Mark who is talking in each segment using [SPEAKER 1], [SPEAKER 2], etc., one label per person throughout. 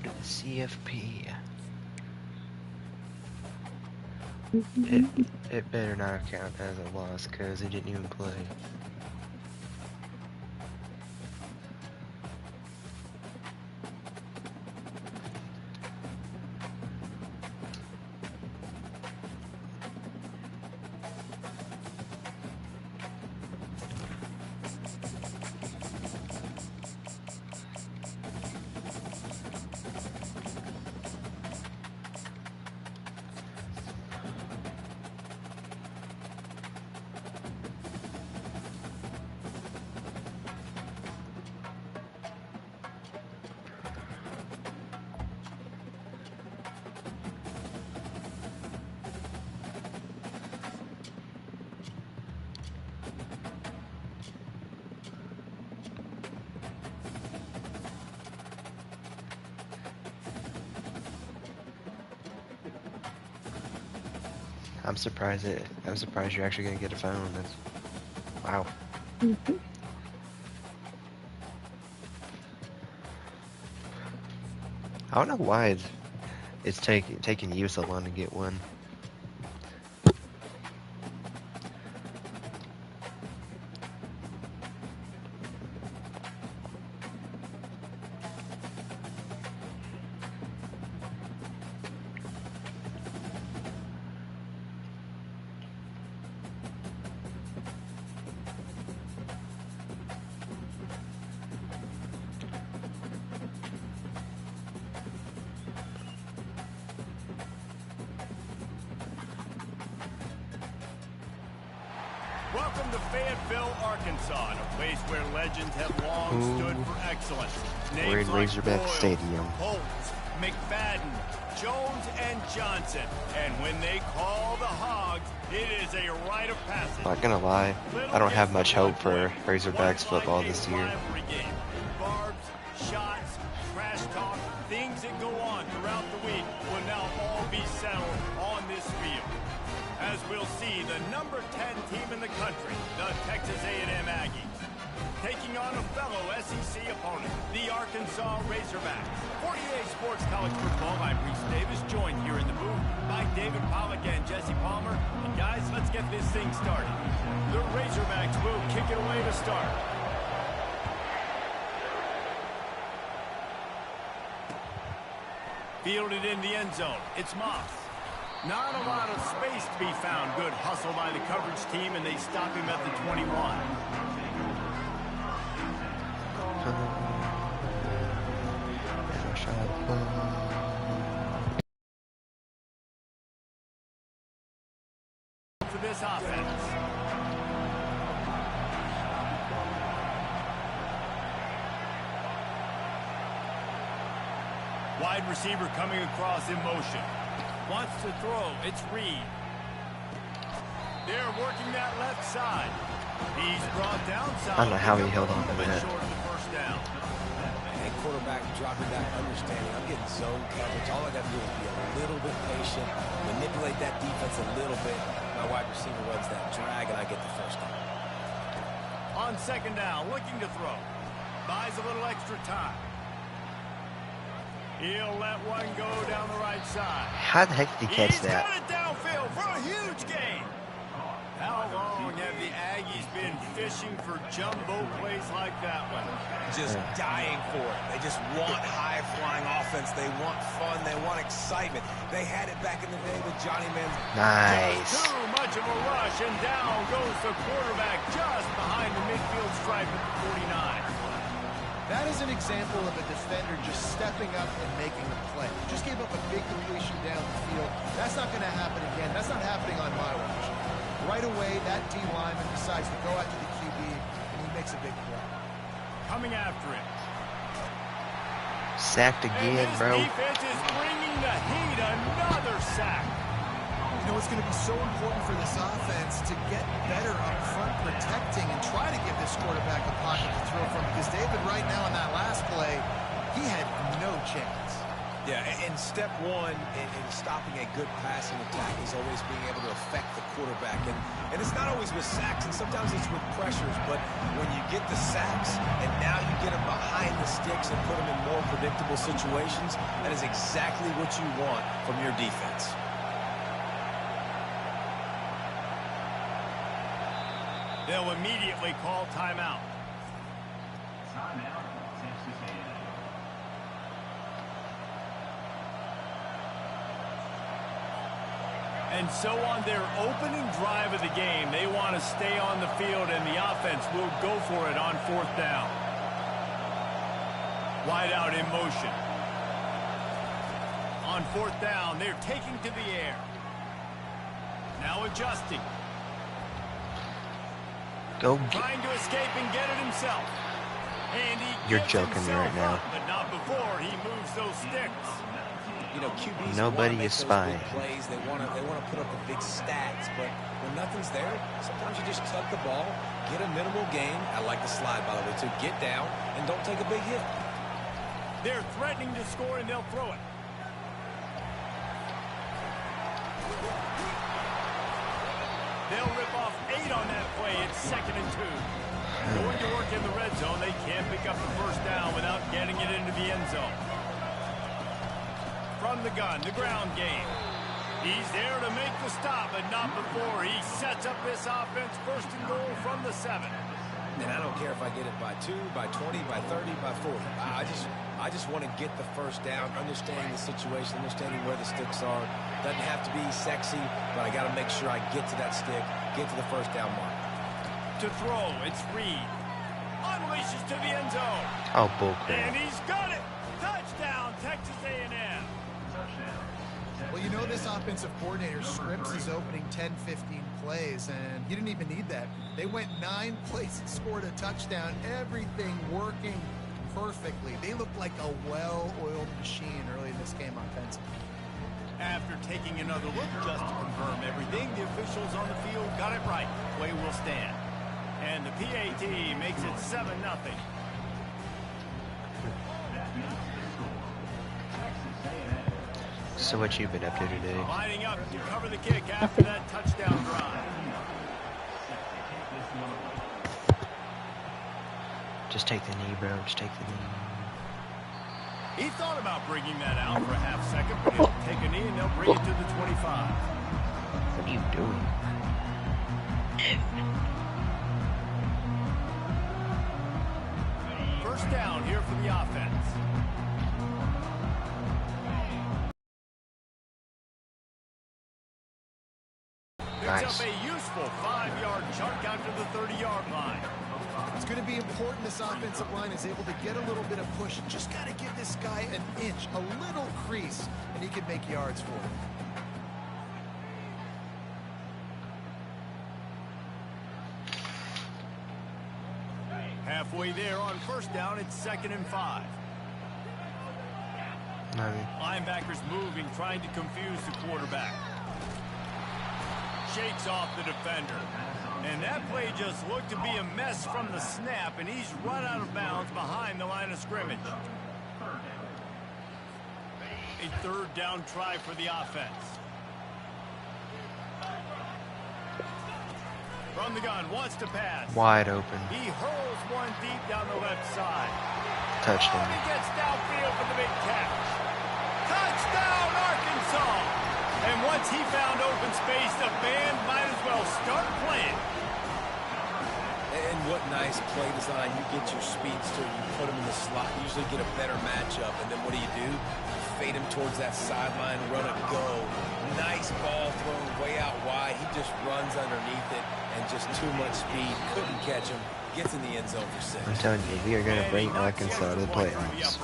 [SPEAKER 1] go to the CFP. It better not count as a loss because it didn't even play. I'm surprised you're actually gonna get a phone. That's wow. I don't know why it's taking you so long to get one.
[SPEAKER 2] Welcome to Fayetteville, Arkansas, a place where legends have long stood for excellence.
[SPEAKER 1] We're in Razorback Stadium.
[SPEAKER 2] Holtz, McFadden, Jones, and Johnson. And when they call the Hogs, it is a rite of passage.
[SPEAKER 1] Not gonna lie, I don't have much hope for Razorbacks football this year.
[SPEAKER 2] Barbs, shots, trash talk, things that go on throughout the week will now all be settled on this field. As we'll see, the number 10 team in the country, the Texas A&M Aggies, taking on a fellow SEC opponent, the Arkansas Razorbacks. 48 Sports College Football, I'm Reese Davis, joined here in the booth by David Pollack and Jesse Palmer. And guys, let's get this thing started. The Razorbacks will kick it away to start. Fielded in the end zone, it's Moss. Not a lot of space to be found. Good hustle by the coverage team, and they stop him at the 21. For this offense. Wide receiver coming across in motion. Wants to throw. It's Reed. They're working that left side. He's brought down side.
[SPEAKER 1] I don't know how he held on to that.
[SPEAKER 2] Short of the first down.
[SPEAKER 3] And quarterback dropping that understanding. I'm getting zone coverage. All I got to do is be a little bit patient, manipulate that defense a little bit. My wide receiver runs that drag, and I get the first down.
[SPEAKER 2] On second down, looking to throw. Buys a little extra time. He'll let one go down the right side.
[SPEAKER 1] How the heck did he catch that?
[SPEAKER 2] He's got it downfield for a huge gain. How long have the Aggies been fishing for jumbo plays like that one?
[SPEAKER 3] Just dying for it. They just want high-flying offense. They want fun. They want excitement. They had it back in the day with Johnny Manziel.
[SPEAKER 1] Nice.
[SPEAKER 2] Just too much of a rush, and down goes the quarterback just behind the midfield stripe at the 49.
[SPEAKER 4] That is an example of a defender just stepping up and making a play. Just gave up a big completion down the field. That's not going to happen again. That's not happening on my watch. Right away, that D lineman decides to go after the QB, and he makes a big play.
[SPEAKER 2] Coming after it.
[SPEAKER 1] Sacked again, bro.
[SPEAKER 2] Defense is bringing the heat. Another sack.
[SPEAKER 4] You know, it's going to be so important for this offense to get better up front protecting and try to give this quarterback a pocket to throw from, because David, right now in that last play, he had no chance.
[SPEAKER 3] Yeah, and step one in stopping a good passing attack is always being able to affect the quarterback. And it's not always with sacks, and sometimes it's with pressures. But when you get the sacks and now you get them behind the sticks and put them in more predictable situations, that is exactly what you want from your defense.
[SPEAKER 2] They'll immediately call timeout. And so on their opening drive of the game, they want to stay on the field, and the offense will go for it on 4th down. Wide out in motion. On 4th down, they're taking to the air. Now adjusting.
[SPEAKER 1] Go.
[SPEAKER 2] Trying to escape and get it himself. And he
[SPEAKER 1] You're
[SPEAKER 2] gives
[SPEAKER 1] joking me right
[SPEAKER 2] himself
[SPEAKER 1] now.
[SPEAKER 2] up, but not before he moves those sticks.
[SPEAKER 3] You know, QBs
[SPEAKER 1] Nobody
[SPEAKER 3] wanna make
[SPEAKER 1] is
[SPEAKER 3] those
[SPEAKER 1] spying.
[SPEAKER 3] big plays. They want to put up the big stats, but when nothing's there, sometimes you just tuck the ball, get a minimal gain. I like the slide, by the way, to get down and don't take a big hit.
[SPEAKER 2] They're threatening to score, and they'll throw it. They'll rip off 8 on that play. It's 2nd and 2. Going to work in the red zone. They can't pick up the 1st down without getting it into the end zone. From the gun, the ground game. He's there to make the stop, but not before he sets up this offense. 1st and goal from the 7.
[SPEAKER 3] And I don't care if I get it by 2, by 20, by 30, by 40. I just want to get the 1st down, understanding the situation, understanding where the sticks are. Doesn't have to be sexy, but I got to make sure I get to that stick, get to the 1st down mark.
[SPEAKER 2] To throw, it's Reed. Unleashes to the end zone.
[SPEAKER 1] Oh, bullcrap.
[SPEAKER 2] And he's got it. Touchdown, Texas A&M.
[SPEAKER 4] Well, you know this offensive coordinator scripts his opening 10, 15 plays, and he didn't even need that. They went 9 plays and scored a touchdown. Everything working perfectly. They looked like a well-oiled machine early in this game offensively.
[SPEAKER 2] After taking another look just to confirm everything, the officials on the field got it right. Play will stand. And the PAT makes it 7-0.
[SPEAKER 1] So what you been up to today?
[SPEAKER 2] Lining up to cover the kick after that touchdown drive.
[SPEAKER 1] Just take the knee, bro. Just take the knee.
[SPEAKER 2] He thought about bringing that out for a half second, but he'll take a knee and they'll bring it to the 25.
[SPEAKER 1] What are you doing?
[SPEAKER 2] 1st down here for the offense. Picks
[SPEAKER 1] Nice.
[SPEAKER 2] up a useful 5-yard chunk out to the 30-yard line.
[SPEAKER 4] It's going to be important this offensive line is able to get a little bit of push. Just got to give this guy an inch, a little crease, and he can make yards for it.
[SPEAKER 2] Halfway there on 1st down, it's 2nd and 5.
[SPEAKER 1] No.
[SPEAKER 2] Linebackers moving, trying to confuse the quarterback. Shakes off the defender. And that play just looked to be a mess from the snap, and he's run out of bounds behind the line of scrimmage. A 3rd down try for the offense. From the gun, wants to pass.
[SPEAKER 1] Wide open.
[SPEAKER 2] He hurls one deep down the left side.
[SPEAKER 1] Touchdown.
[SPEAKER 2] Oh, he gets downfield for the big catch. Touchdown, Arkansas! And once he found open space, the band might as well start playing.
[SPEAKER 3] And what nice play design. You get your speedster, you put him in the slot, usually get a better matchup, and then what do? You fade him towards that sideline, run a go. Nice ball thrown way out wide. He just runs underneath it, and just too much speed. Couldn't catch him. Gets in the end zone for 6.
[SPEAKER 1] I'm telling you, we are going to bring Arkansas to the playoffs.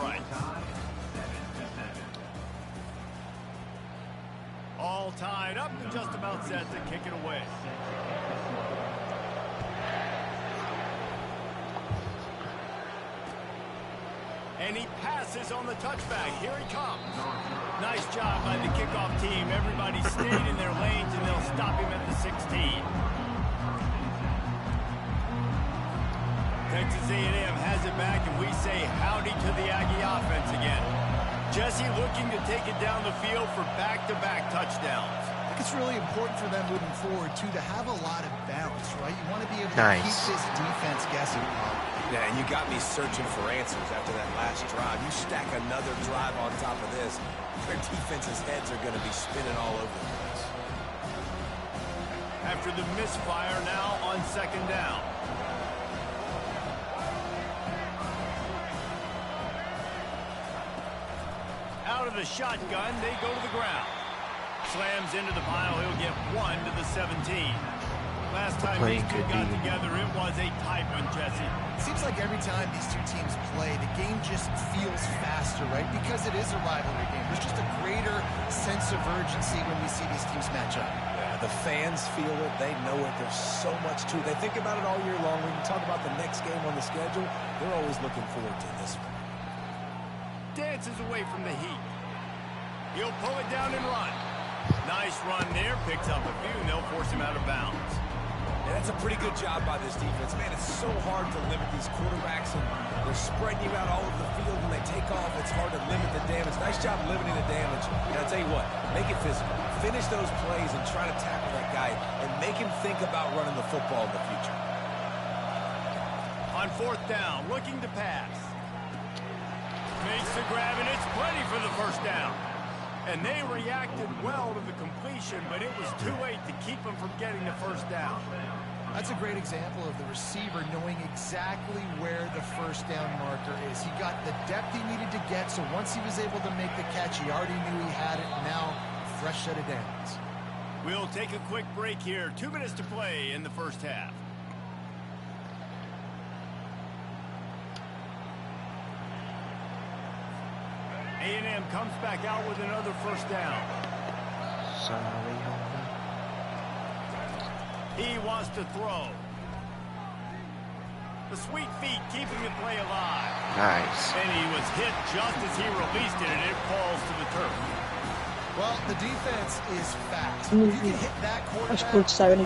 [SPEAKER 2] All tied up and just about set to kick it away. And he passes on the touchback. Here he comes. Nice job by the kickoff team. Everybody stayed in their lanes, and they'll stop him at the 16. Texas A&M has it back, and we say howdy to the Aggie offense again. Jesse looking to take it down the field for back-to-back touchdowns.
[SPEAKER 4] I think it's really important for them moving forward, too, to have a lot of balance, right? You want to be able to keep this defense guessing.
[SPEAKER 3] Yeah, and you got me searching for answers after that last drive. You stack another drive on top of this, their defense's heads are going to be spinning all over the place.
[SPEAKER 2] After the misfire, now on second down. Out of the shotgun, they go to the ground. Slams into the pile, he'll get 1 to the 17. Last time these two got together, it was a tight one, Jesse.
[SPEAKER 4] It seems like every time these two teams play, the game just feels faster, right? Because it is a rivalry game. There's just a greater sense of urgency when we see these teams match up.
[SPEAKER 3] Yeah, the fans feel it. They know it. There's so much to it. They think about it all year long. When you talk about the next game on the schedule, they're always looking forward to this one.
[SPEAKER 2] Dances away from the heat. He'll pull it down and run. Nice run there. Picks up a few, and they'll force him out of bounds.
[SPEAKER 3] Yeah, that's a pretty good job by this defense. Man, it's so hard to limit these quarterbacks, and they're spreading you out all over the field. When they take off, it's hard to limit the damage. Nice job limiting the damage. And I'll tell you what, make it physical. Finish those plays and try to tackle that guy and make him think about running the football in the future.
[SPEAKER 2] On fourth down, looking to pass. Makes the grab, and it's plenty for the first down. And they reacted well to the completion, but it was too late to keep them from getting the first down.
[SPEAKER 4] That's a great example of the receiver knowing exactly where the first down marker is. He got the depth he needed to get, so once he was able to make the catch, he already knew he had it. Now, a fresh set of downs.
[SPEAKER 2] We'll take a quick break here. 2 minutes to play in the first half. A&M comes back out with another first down.
[SPEAKER 1] Sorry,
[SPEAKER 2] He wants to throw. The sweet feet keeping the play alive.
[SPEAKER 1] nice.
[SPEAKER 2] And he was hit just as he released it, and it falls to the turf.
[SPEAKER 4] Well, the defense is fast. If you can hit that quarterback,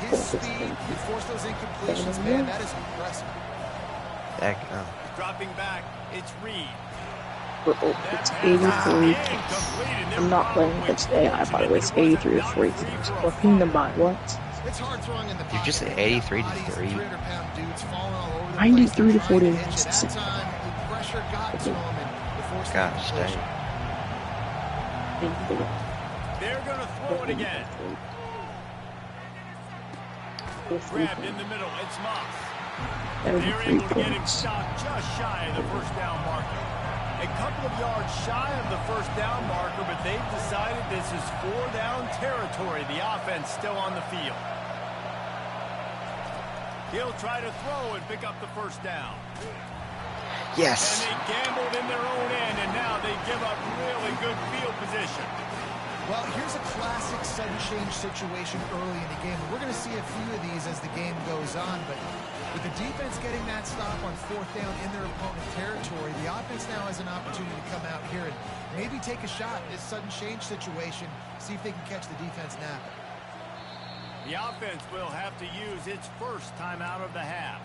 [SPEAKER 4] his speed, you force those incompletions, man, that is impressive.
[SPEAKER 2] Dropping back, it's Reed.
[SPEAKER 5] It's 83. I'm not playing against AI, by the way. It's 83 to 43. So we're paying them by what?
[SPEAKER 4] It's hard throwing in the
[SPEAKER 1] You just said 83 to 3.
[SPEAKER 5] 93 to 40.
[SPEAKER 4] That time, the pressure got to him and the forced
[SPEAKER 1] Gosh,
[SPEAKER 4] incompletion.
[SPEAKER 2] They're going to throw it again. Grabbed in the middle. It's Moss. They're able to get him stopped just shy of the first down marker. A couple of yards shy of the first down marker, but they've decided this is 4-down territory. The offense still on the field. He'll try to throw and pick up the first down.
[SPEAKER 1] Yes.
[SPEAKER 2] And they gambled in their own end, and now they give up really good field position.
[SPEAKER 4] Well, here's a classic sudden change situation early in the game. We're going to see a few of these as the game goes on, but with the defense getting that stop on fourth down in their opponent territory, the offense now has an opportunity to come out here and maybe take a shot in this sudden change situation, see if they can catch the defense napping.
[SPEAKER 2] The offense will have to use its first timeout of the half.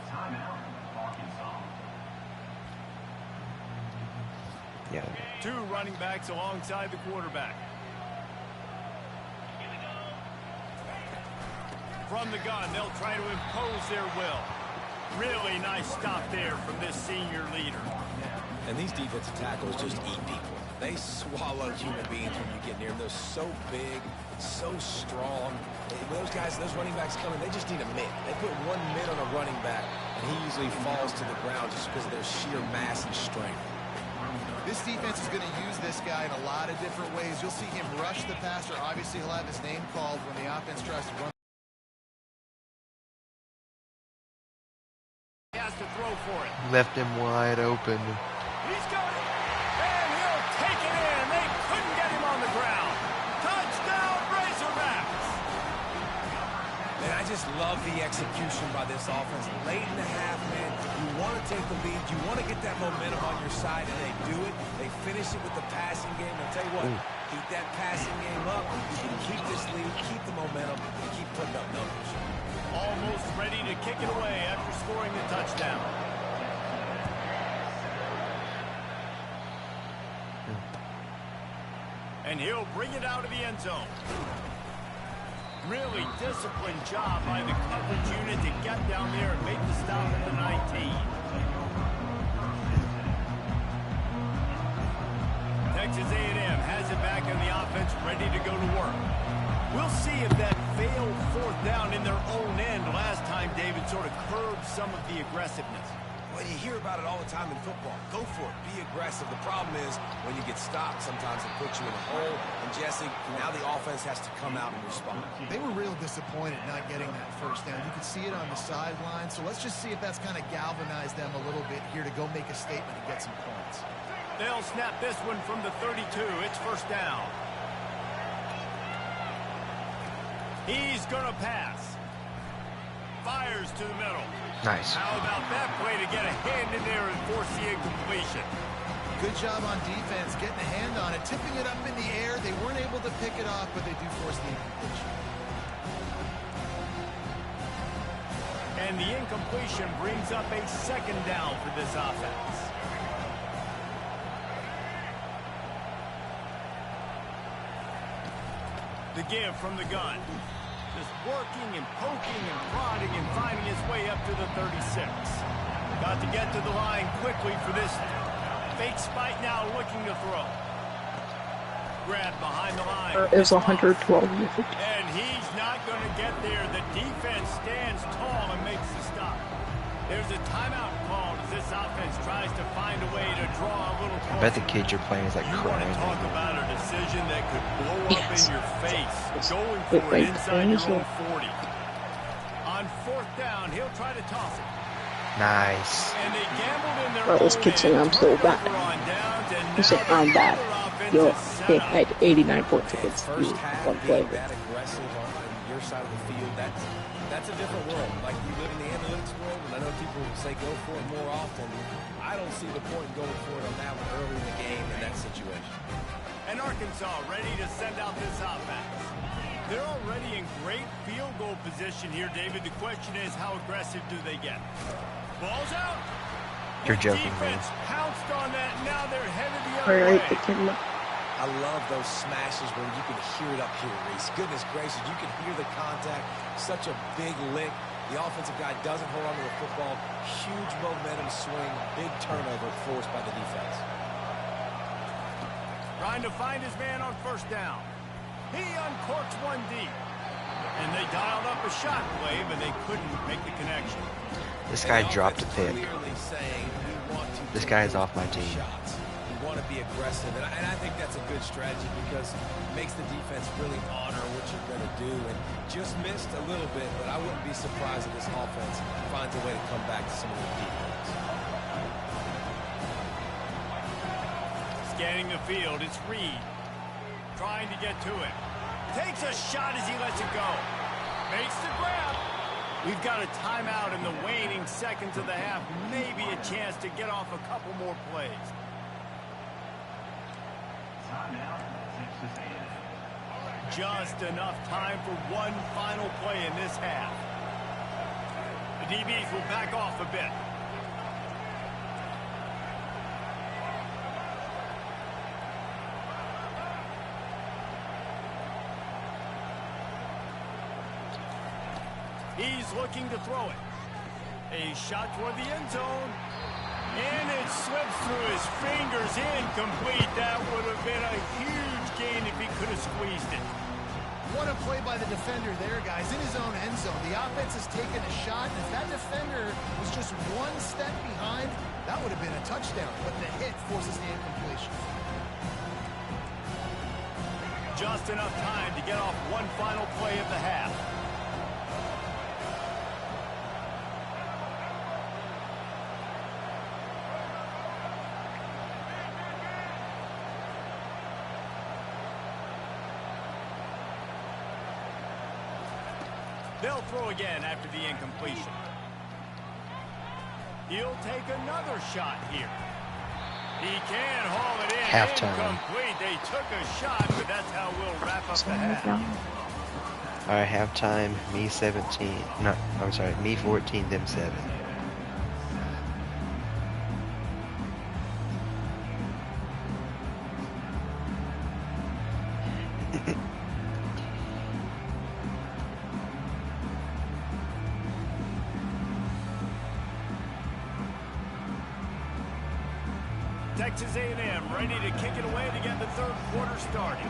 [SPEAKER 1] Yeah.
[SPEAKER 2] 2 running backs alongside the quarterback. From the gun, they'll try to impose their will. Really nice stop there from this senior leader.
[SPEAKER 3] And these defensive tackles just eat people. They swallow human beings when you get near them. They're so big, so strong. Those guys, those running backs coming, they just need a mid. They put one mid on a running back, and he usually falls to the ground just because of their sheer mass and strength.
[SPEAKER 4] This defense is going to use this guy in a lot of different ways. You'll see him rush the passer. Obviously, he'll have his name called when the offense tries to run.
[SPEAKER 2] He has to throw for it.
[SPEAKER 1] Left him wide open.
[SPEAKER 2] He's got it. And he'll take it in. They couldn't get him on the ground. Touchdown, Razorbacks.
[SPEAKER 3] Man, I just love the execution by this offense. Late in the half, man, you want to take the lead. You want to get that momentum on your side, and they do it. They finish it with the passing game. I'll tell you what, keep that passing game up. You can keep this lead, keep the momentum, and keep putting up numbers.
[SPEAKER 2] Almost ready to kick it away after scoring the touchdown. And he'll bring it out of the end zone. Really disciplined job by the coverage unit to get down there and make the stop at the 19. Texas A&M has it back in the offense, ready to go to work. We'll see if that failed fourth down in their own end last time, David, sort of curbed some of the aggressiveness.
[SPEAKER 3] Well, you hear about it all the time in football. Go for it. Be aggressive. The problem is when you get stopped, sometimes it puts you in a hole. And, Jesse, now the offense has to come out and respond.
[SPEAKER 4] They were real disappointed not getting that first down. You could see it on the sideline. So let's just see if that's kind of galvanized them a little bit here to go make a statement and get some points.
[SPEAKER 2] They'll snap this one from the 32. It's first down. He's going to pass. Fires to the middle.
[SPEAKER 1] Nice.
[SPEAKER 2] How about that play to get a hand in there and force the incompletion?
[SPEAKER 4] Good job on defense, getting a hand on it, tipping it up in the air. They weren't able to pick it off, but they do force the incompletion.
[SPEAKER 2] And the incompletion brings up a second down for this offense. The give from the gun. Just working and poking and prodding and finding his way up to the 36. Got to get to the line quickly for this fake spike now, looking to throw. Grab behind the line.
[SPEAKER 5] It was 112.
[SPEAKER 2] And he's not going to get there. The defense stands tall and makes the stop. There's a timeout called as this offense tries to find a way to draw a little closer.
[SPEAKER 1] I bet the kids you're playing is like
[SPEAKER 2] You want
[SPEAKER 1] crying.
[SPEAKER 2] to talk about a decision that could blow up
[SPEAKER 5] Yes.
[SPEAKER 2] in your face. Going
[SPEAKER 5] Wait,
[SPEAKER 2] for it
[SPEAKER 5] wait,
[SPEAKER 2] inside
[SPEAKER 5] wait,
[SPEAKER 2] your own 40. On fourth down, he'll try to toss it.
[SPEAKER 1] Nice.
[SPEAKER 2] And they gambled in their
[SPEAKER 5] Bro, this
[SPEAKER 2] own
[SPEAKER 5] kid saying
[SPEAKER 2] end.
[SPEAKER 5] I'm so bad.
[SPEAKER 2] Turnover on downs, and
[SPEAKER 5] He said
[SPEAKER 2] now
[SPEAKER 5] I'm bad.
[SPEAKER 2] another offensive
[SPEAKER 5] Yo,
[SPEAKER 2] setup.
[SPEAKER 5] he had 89 points against you.
[SPEAKER 3] First half,
[SPEAKER 5] One play.
[SPEAKER 3] being that aggressive on your side of the field, that's a different world. Like, you live in the analytics world, and I know people say go for it more often. I don't see the point in going for it on that one early in the game in that situation.
[SPEAKER 2] And Arkansas ready to send out this offense. They're already in great field goal position here, David. The question is, how aggressive do they get? Ball's out.
[SPEAKER 1] You're
[SPEAKER 2] The
[SPEAKER 1] joking, man.
[SPEAKER 2] defense pounced on that. Now they're headed the
[SPEAKER 5] All
[SPEAKER 2] other
[SPEAKER 5] right,
[SPEAKER 2] way.
[SPEAKER 5] the kid.
[SPEAKER 3] I love those smashes when you can hear it up here, Reese. Goodness gracious, you can hear the contact. Such a big lick. The offensive guy doesn't hold on to the football. Huge momentum swing. Big turnover forced by the defense.
[SPEAKER 2] Trying to find his man on first down. He uncorks one deep. And they dialed up a shot play, but they couldn't make the connection.
[SPEAKER 1] This guy
[SPEAKER 3] And the
[SPEAKER 1] dropped a
[SPEAKER 3] offense is
[SPEAKER 1] pick.
[SPEAKER 3] clearly saying, we want to
[SPEAKER 1] This
[SPEAKER 3] take
[SPEAKER 1] guy is off my
[SPEAKER 3] those
[SPEAKER 1] team.
[SPEAKER 3] shots. We want to be aggressive, and I think that's a good strategy because it makes the defense really honor what you're going to do. And just missed a little bit, but I wouldn't be surprised if this offense finds a way to come back to some of the deep ones.
[SPEAKER 2] Scanning the field, it's Reed. Trying to get to it. Takes a shot as he lets it go. Makes the grab. We've got a timeout in the waning seconds of the half. Maybe a chance to get off a couple more plays. Just enough time for one final play in this half. The DBs will back off a bit. He's looking to throw it. A shot toward the end zone. And it slips through his fingers, incomplete. That would have been a huge gain if he could have squeezed it.
[SPEAKER 4] What a play by the defender there, guys, in his own end zone. The offense has taken a shot, and if that defender was just one step behind, that would have been a touchdown. But the hit forces the incompletion.
[SPEAKER 2] Just enough time to get off one final play of the half. They'll throw again after the incompletion. He'll take another shot here. He can haul it in.
[SPEAKER 1] Halftime.
[SPEAKER 2] Incomplete. They took a shot, but that's how we'll wrap up the half.
[SPEAKER 1] All right, halftime. Me 17. No, I'm sorry. Me 14. Them 7.
[SPEAKER 2] Texas A&M ready to kick it away to get the third quarter started.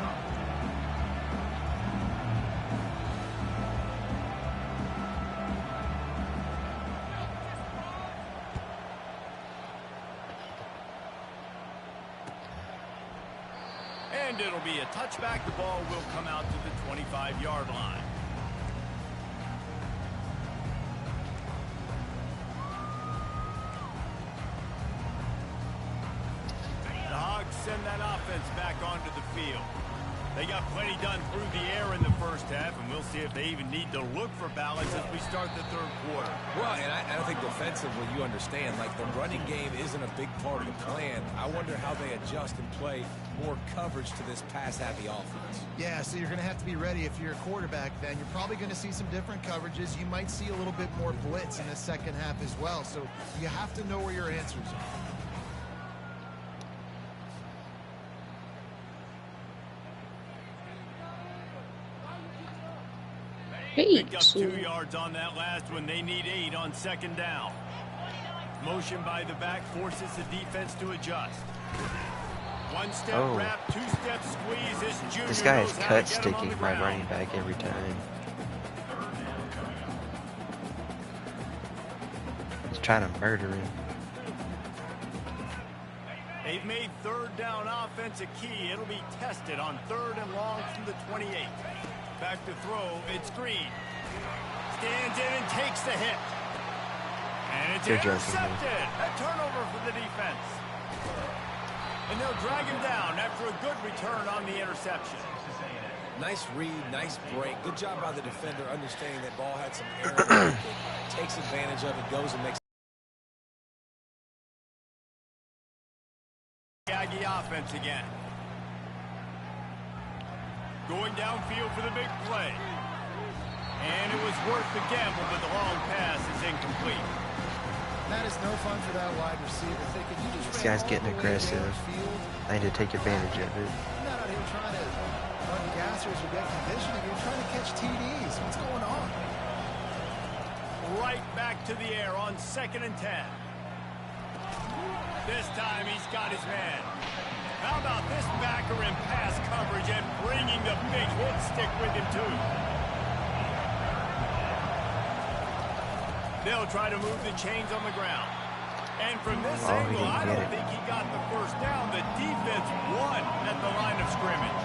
[SPEAKER 2] And it'll be a touchback. The ball will come out to the 25-yard line. The Hogs send that offense back onto the field. They got plenty done through the air in the first half, and we'll see if they even need to look for balance as we start the third quarter.
[SPEAKER 3] Well, and I think defensively, you understand, like the running game isn't a big part of the plan. I wonder how they adjust and play more coverage to this pass-happy offense.
[SPEAKER 4] Yeah, so you're going to have to be ready if you're a quarterback then. You're probably going to see some different coverages. You might see a little bit more blitz in the second half as well. So you have to know where your answers are.
[SPEAKER 2] Picked up 2 yards on that last one. They need 8 on second down. Motion by the back forces the defense to adjust. One-step wrap, two-step squeeze.
[SPEAKER 1] This guy is cut sticking my running back every time. He's trying to murder him.
[SPEAKER 2] They've made third down offense a key. It'll be tested on 3rd and long from the 28. Back to throw, it's Green. Stands in and takes the hit. And it's intercepted. A turnover for the defense. And they'll drag him down after a good return on the interception.
[SPEAKER 3] Nice read, nice break. Good job by the defender understanding that ball had some error. Takes advantage of it, goes and makes
[SPEAKER 2] Aggie offense again. Going downfield for the big play. And it was worth the gamble, but the long pass is incomplete.
[SPEAKER 4] That is no fun for that wide receiver. Thinking you just
[SPEAKER 1] this guy's getting aggressive. I need to take advantage of it.
[SPEAKER 4] You're not out here trying to run gassers or get conditioning. You're trying to catch TDs. What's going on?
[SPEAKER 2] Right back to the air on 2nd and 10. This time he's got his man. How about this backer in pass coverage and bringing the big hit stick with him, too? They'll try to move the chains on the ground. And from this angle, I don't think he got the first down. The defense won at the line of scrimmage.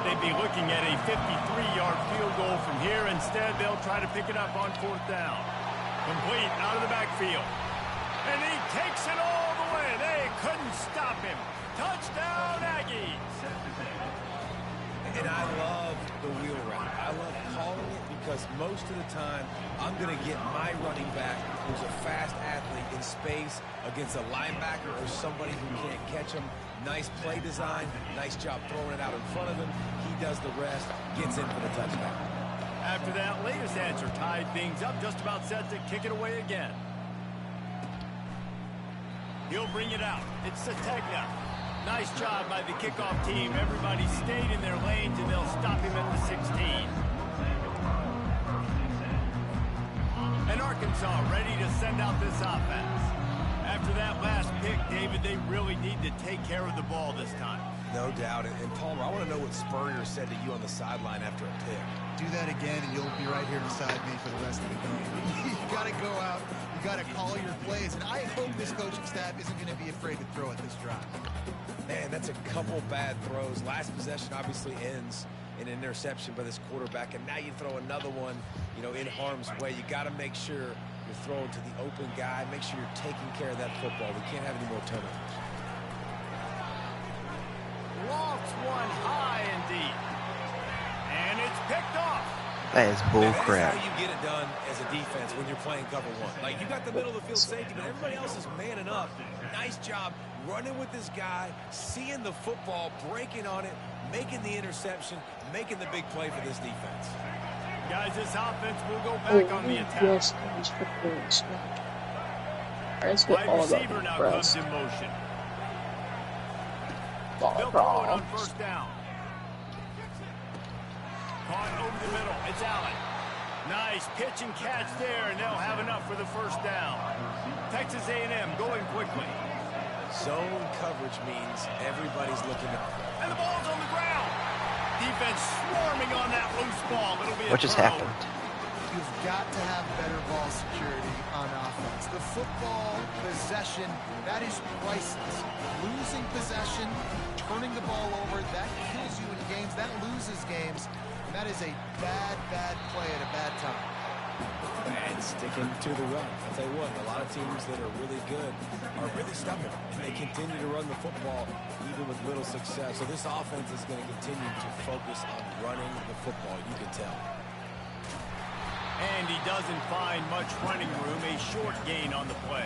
[SPEAKER 2] They'd be looking at a 53-yard field goal from here. Instead, they'll try to pick it up on 4th down. Complete out of the backfield. And he takes it all the way. They couldn't stop him. Touchdown, Aggies.
[SPEAKER 3] And I love the wheel route. I love calling it because most of the time I'm going to get my running back who's a fast athlete in space against a linebacker or somebody who can't catch him. Nice play design. Nice job throwing it out in front of him. He does the rest, gets in for the touchdown.
[SPEAKER 2] After that latest answer tied things up, just about set to kick it away again. He'll bring it out. It's Sategna. Nice job by the kickoff team. Everybody stayed in their lanes, and they'll stop him at the 16. And Arkansas ready to send out this offense. After that last pick, David, they really need to take care of the ball this time.
[SPEAKER 3] No doubt. And Palmer, I want to know what Spurrier said to you on the sideline after a pick.
[SPEAKER 4] Do that again, and you'll be right here beside me for the rest of the game. You got to go out. You got to call your plays. And I hope this coaching staff isn't going to be afraid to throw at this drive.
[SPEAKER 3] Man, that's a couple bad throws. Last possession obviously ends in an interception by this quarterback, and now you throw another one, in harm's way. You got to make sure you're throwing to the open guy. Make sure you're taking care of that football. We can't have any more turnovers.
[SPEAKER 2] Lofts one high and deep. And it's picked off.
[SPEAKER 1] That is bull crap.
[SPEAKER 3] That's how you get it done as a defense when you're playing cover one. Like, you got the middle of the field safety, but everybody else is manning up. Nice job running with this guy, seeing the football, breaking on it, making the interception, making the big play for this defense.
[SPEAKER 2] Guys, this offense will go back on the attack.
[SPEAKER 5] Yes, let's get all
[SPEAKER 2] Wide receiver
[SPEAKER 5] about
[SPEAKER 2] now
[SPEAKER 5] the
[SPEAKER 2] comes in motion. They'll throw it on 1st down. Caught over the middle. It's Allen. Nice pitch and catch there, and they'll have enough for the 1st down. Texas A&M going quickly.
[SPEAKER 3] Zone coverage means everybody's looking at...
[SPEAKER 2] And the ball's on the ground. Defense swarming on that loose ball. It'll be a
[SPEAKER 1] What just
[SPEAKER 2] turnover.
[SPEAKER 1] happened?
[SPEAKER 4] You've got to have better ball security on offense. The football possession, that is priceless. Losing possession, turning the ball over, that kills you in games, that loses games, and that is a bad, bad play at a bad time.
[SPEAKER 3] And sticking to the run. I'll tell you what, a lot of teams that are really good are really stubborn, and they continue to run the football even with little success. So this offense is going to continue to focus on running the football, you can tell.
[SPEAKER 2] And he doesn't find much running room. A short gain on the play.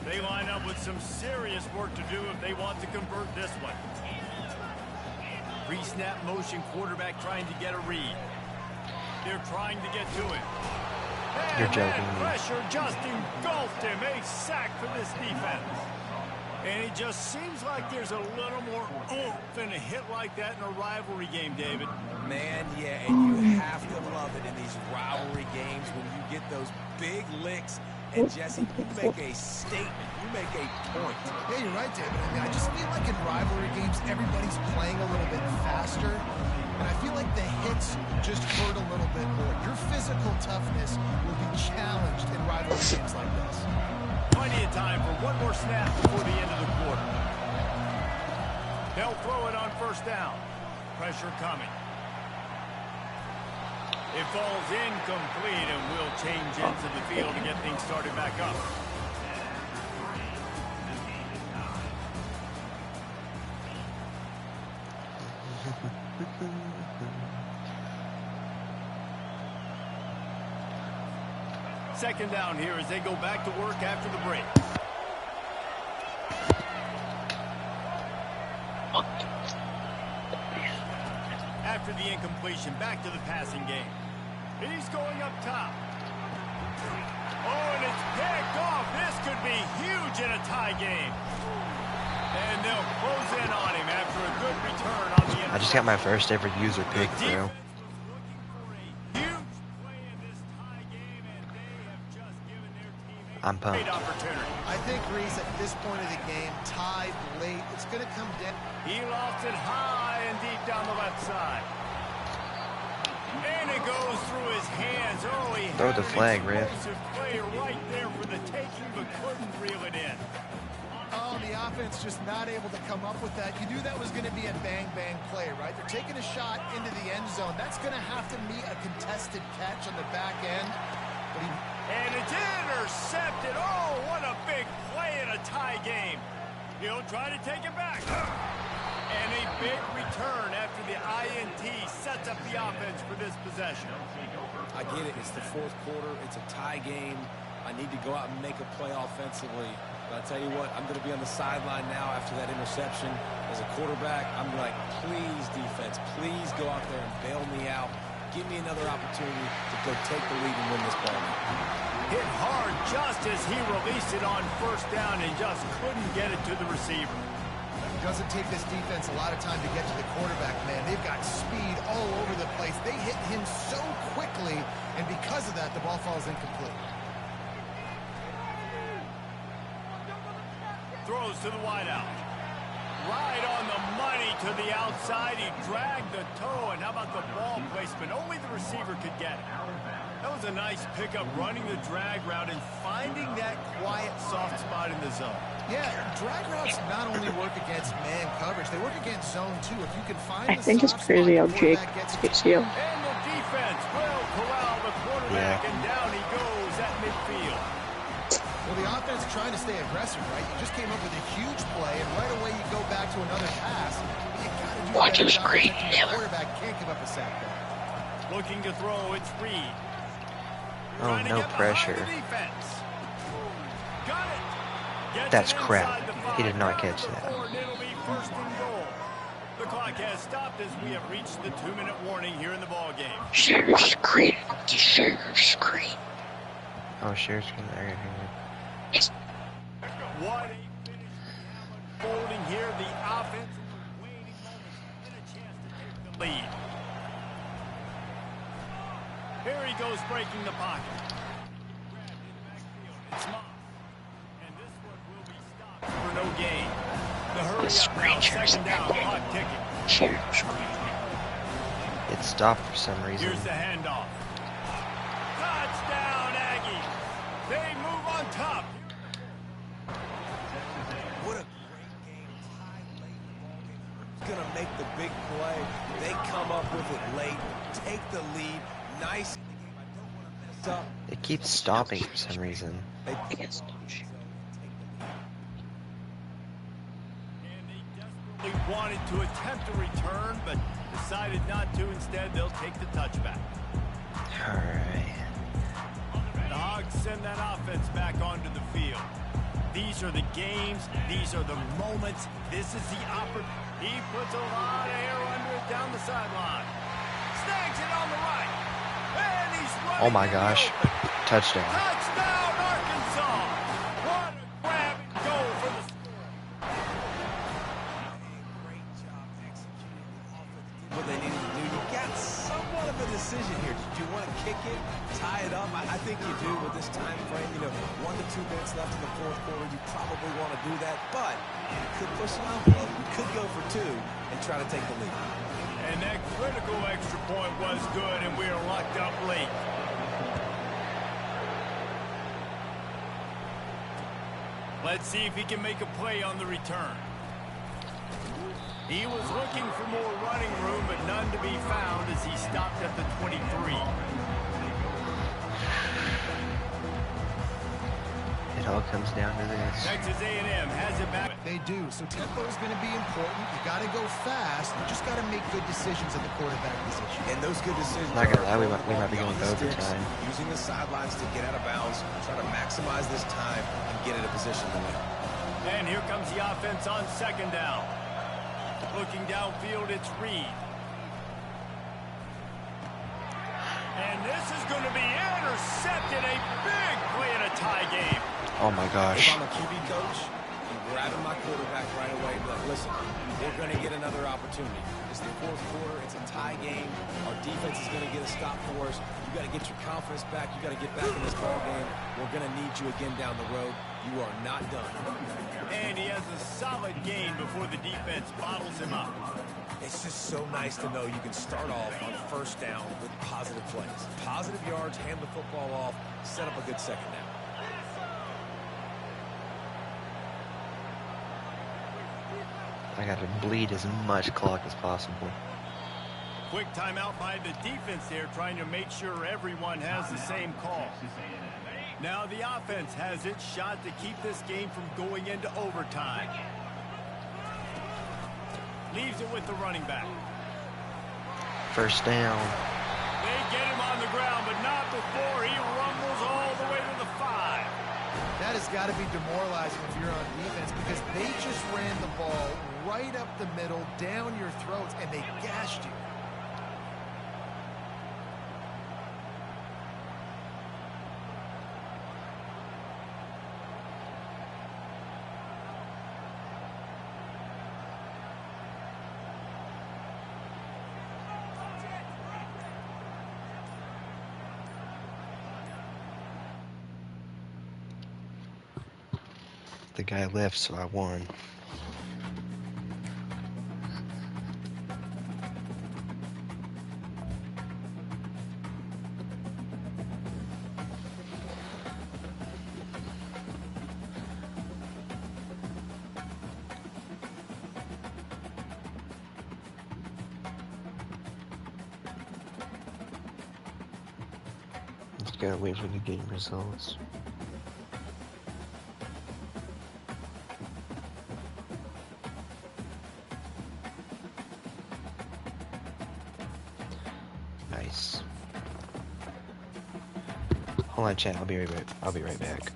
[SPEAKER 2] They line up with some serious work to do if they want to convert this one. Pre-snap motion, quarterback trying to get a read. They're trying to get to it.
[SPEAKER 1] You're
[SPEAKER 2] And
[SPEAKER 1] joking
[SPEAKER 2] that
[SPEAKER 1] me.
[SPEAKER 2] pressure just engulfed him. A sack for this defense. And it just seems like there's a little more oomph in a hit like that in a rivalry game, David.
[SPEAKER 3] Man, yeah, and you have to love it in these rivalry games when you get those big licks. And, Jesse, you make a statement. You make a point.
[SPEAKER 4] Yeah, you're right, David. I mean, I just feel like in rivalry games, everybody's playing a little bit faster. And I feel like the hits just hurt a little bit more. Your physical toughness will be challenged in rivalry games like this.
[SPEAKER 2] Plenty of time for one more snap before the end of the quarter. They'll throw it on first down. Pressure coming. It falls incomplete, and we'll change into the field to get things started back up. Second down here as they go back to work after the break. After the incompletion, back to the passing game. He's going up top. Oh, and it's picked off. This could be huge in a tie game. And they'll close in on him after a good return on the interception.
[SPEAKER 1] I just got my first ever user pick, bro. I'm pumped.
[SPEAKER 4] I think, Reese, at this point of the game, tied late, it's going to come down.
[SPEAKER 2] He lost it high and deep down the left side. And it goes through his hands. Oh, he
[SPEAKER 1] Throw the flag,
[SPEAKER 2] had an
[SPEAKER 1] ref.
[SPEAKER 2] explosive player right there for the taking, but couldn't reel it in.
[SPEAKER 4] Oh, the offense just not able to come up with that. You knew that was going to be a bang-bang play, right? They're taking a shot into the end zone. That's going to have to meet a contested catch on the back end. But
[SPEAKER 2] And it's intercepted. Oh, what a big play in a tie game. He'll try to take it back. And a big return after the INT sets up the offense for this possession.
[SPEAKER 3] I get it. It's the fourth quarter. It's a tie game. I need to go out and make a play offensively. But I tell you what, I'm going to be on the sideline now after that interception. As a quarterback, I'm like, please, defense, please go out there and bail me out. Give me another opportunity to go take the lead and win this ball.
[SPEAKER 2] Hit hard just as he released it on first down and just couldn't get it to the receiver.
[SPEAKER 4] it doesn't take this defense a lot of time to get to the quarterback, man. They've got speed all over the place. They hit him so quickly, and because of that, the ball falls incomplete.
[SPEAKER 2] Throws to the wideout. Right on the money to the outside. He dragged the toe, and how about the ball placement? Only the receiver could get it. That was a nice pickup, running the drag route and finding that quiet, soft spot in the zone.
[SPEAKER 4] Yeah, drag routes not only work against man coverage, they work against zone too. If you can find
[SPEAKER 5] I
[SPEAKER 4] the
[SPEAKER 5] think it's
[SPEAKER 4] soft
[SPEAKER 5] crazy
[SPEAKER 4] spot,
[SPEAKER 5] how
[SPEAKER 4] the
[SPEAKER 5] Jake
[SPEAKER 4] quarterback gets
[SPEAKER 5] gets you.
[SPEAKER 2] And the defense will corral the quarterback, and down he goes at midfield.
[SPEAKER 4] Well, the offense trying to stay aggressive, right? You just came up with a huge play, and right away you go back to another pass. You gotta do
[SPEAKER 5] Watch
[SPEAKER 4] better
[SPEAKER 5] his
[SPEAKER 4] job
[SPEAKER 5] screen,
[SPEAKER 4] protecting the
[SPEAKER 5] Taylor.
[SPEAKER 4] quarterback can't give up a sack there.
[SPEAKER 2] Looking to throw, it's Reed.
[SPEAKER 1] Oh,
[SPEAKER 2] Trying to
[SPEAKER 1] no
[SPEAKER 2] get behind
[SPEAKER 1] pressure.
[SPEAKER 2] the defense. Got it. Gets
[SPEAKER 1] That's
[SPEAKER 2] it
[SPEAKER 1] crap.
[SPEAKER 2] inside the
[SPEAKER 1] He did not
[SPEAKER 2] 5,
[SPEAKER 1] catch
[SPEAKER 2] down to
[SPEAKER 1] that.
[SPEAKER 2] 4, and it'll be first and goal. The clock has stopped as we have reached the 2-minute warning here in the ball game.
[SPEAKER 5] Share your screen. Just share your screen.
[SPEAKER 1] Oh, share screen. There,
[SPEAKER 5] It's
[SPEAKER 2] What a finish unfolding here. The offense in the waning moments and a chance to take the lead. Here he goes breaking the pocket. It's Moss. And this one will be stopped for no gain. The hurry up now, second down, clock ticking.
[SPEAKER 1] It stopped for some reason.
[SPEAKER 2] Here's the handoff. Touchdown, Aggie. They move on top.
[SPEAKER 3] What a great game. Tied late in the ballgame. Going to make the big play. They come up with it late. Take the lead. Nice. I don't want to mess up.
[SPEAKER 1] It keeps stopping for some reason.
[SPEAKER 3] They
[SPEAKER 5] I can't stop shit.
[SPEAKER 2] And they desperately wanted to attempt a return, but decided not to. Instead, they'll take the touchback.
[SPEAKER 1] Alright.
[SPEAKER 2] The Hogs send that offense back onto the field. These are the games. These are the moments. This is the opportunity. He puts a lot of air under it down the sideline. Snags it on the right. And he's running.
[SPEAKER 1] Oh my
[SPEAKER 2] in the
[SPEAKER 1] gosh.
[SPEAKER 2] open.
[SPEAKER 1] Touchdown.
[SPEAKER 2] Touchdown, Arkansas. What a grab and go for the score.
[SPEAKER 3] Great job executing the offense. Did what they needed to do. You got somewhat of a decision here. Did you want to kick it, tie it up? I think you do with this time frame. 1 to 2 minutes left in the fourth quarter. You probably want to do that, but you could push an envelope. You could go for 2 and try to take the lead.
[SPEAKER 2] And that critical extra point was good, and we are locked up late. Let's see if he can make a play on the return. He was looking for more running room, but none to be found as he stopped at the 23.
[SPEAKER 1] It all comes down to this.
[SPEAKER 2] Texas A&M has it back.
[SPEAKER 4] They do. So tempo is going to be important. You got to go fast. You just got to make good decisions at the quarterback position.
[SPEAKER 3] And those good decisions
[SPEAKER 1] Not gonna
[SPEAKER 3] are
[SPEAKER 1] lie, we might be going to overtime.
[SPEAKER 3] using the sidelines to get out of bounds, try to maximize this time and get in a position to win.
[SPEAKER 2] And here comes the offense on second down. Looking downfield, it's Reed. And this is going to be intercepted. A big play in a tie game.
[SPEAKER 1] Oh my
[SPEAKER 3] If
[SPEAKER 1] gosh.
[SPEAKER 3] I'm a QB coach, I'm grabbing my quarterback right away. But listen, we're going to get another opportunity. It's the fourth quarter. It's a tie game. Our defense is going to get a stop for us. You got to get your confidence back. You got to get back in this ball game. We're going to need you again down the road. You are not done.
[SPEAKER 2] And he has a solid gain before the defense bottles him up.
[SPEAKER 3] It's just so nice to know you can start off on first down with positive plays. Positive yards, hand the football off, set up a good second down.
[SPEAKER 1] I gotta bleed as much clock as possible.
[SPEAKER 2] Quick timeout by the defense there, trying to make sure everyone has the same call. Now the offense has its shot to keep this game from going into overtime. Leaves it with the running back.
[SPEAKER 1] First down.
[SPEAKER 2] They get him on the ground, but not before he rumbles all the way to the 5.
[SPEAKER 4] That has got to be demoralizing if you're on defense because they just ran the ball right up the middle, down your throats, and they gashed you.
[SPEAKER 1] The guy left, so I won. Just gotta wait for the game results. Nice. Hold on, chat. I'll be right back.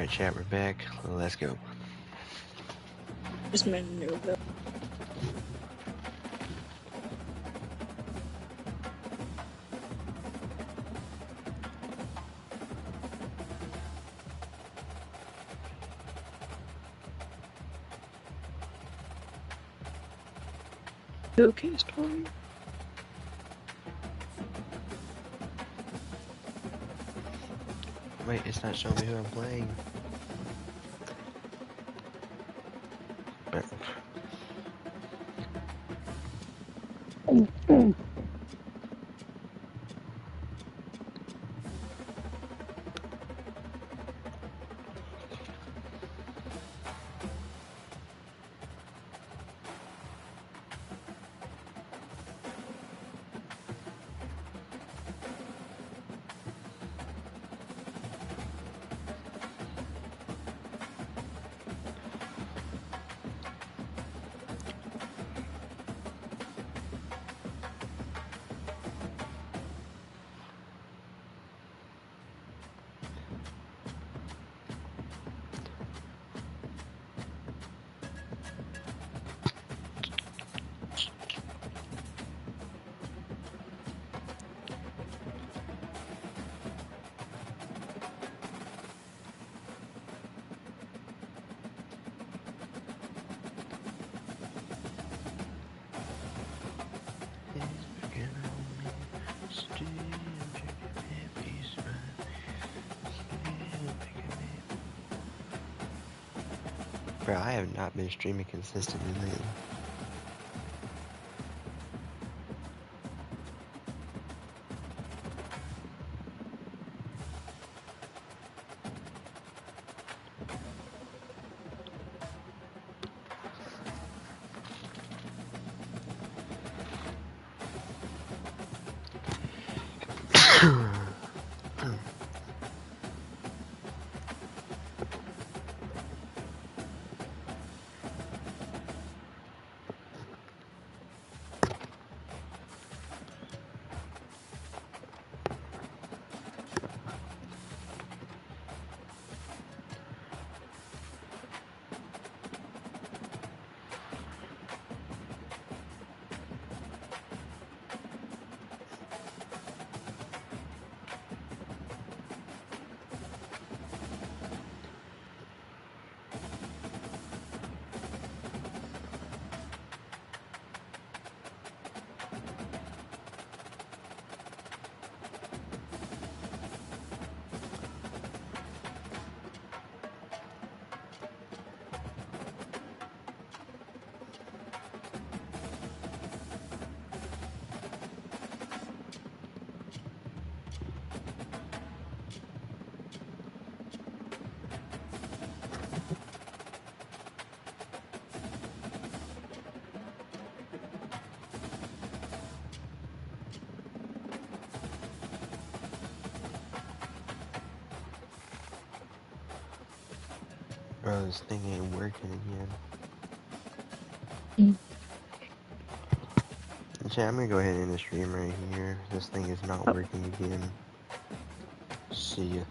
[SPEAKER 1] Alright, chat, we're back. Let's go.
[SPEAKER 5] Just made a new build. Okay, story.
[SPEAKER 1] Wait, it's not showing me who I'm playing. But bro, I have not been streaming consistently lately. Bro, this thing ain't working again. Chat, I'm gonna go ahead and end the stream right here. This thing is not working again. See ya.